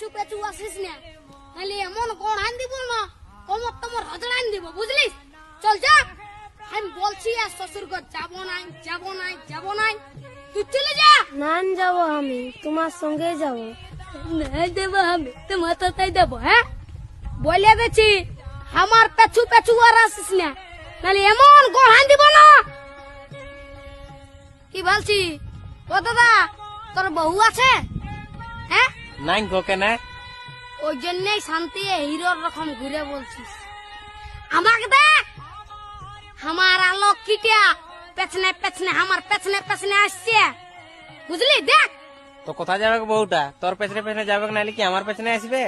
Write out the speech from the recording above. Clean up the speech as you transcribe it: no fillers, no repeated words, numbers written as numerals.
পেছু পেছু আসিস না, নাহলে এমন কোন আইন দিব না, কমর তোমার হজড় আইন দিব, বুঝলিস? চল যা, আমি বলছি আর শ্বশুর ঘর যাবো নাই, যাবো নাই, যাবো নাই, তুই চলে যা। না যাবো, আমি তোমার সঙ্গে যাবো। না দেবো আমি তোমার তাই দেবো। হ্যাঁ বলে দিচ্ছি, আমার পেছু পেছু আর আসিস না, নাহলে এমন গোড়ান দিব না। কি বলছি ও দাদা, তোর বউ আছে? হ্যাঁ নাই গো কেন? ওই জন্যই শান্তি হিরোর রকম ঘুরে বলছিস। আমাকে দেখ, আমার আলোক কিটা পেছনে পেছনে, আমার পেছনে পেছনে আসছে, বুঝলি? দেখ তো কোথায় যাবে বউটা? তোর পেছনে পেছনে যাবে নাহলে কি আমার পেছনে আসবে?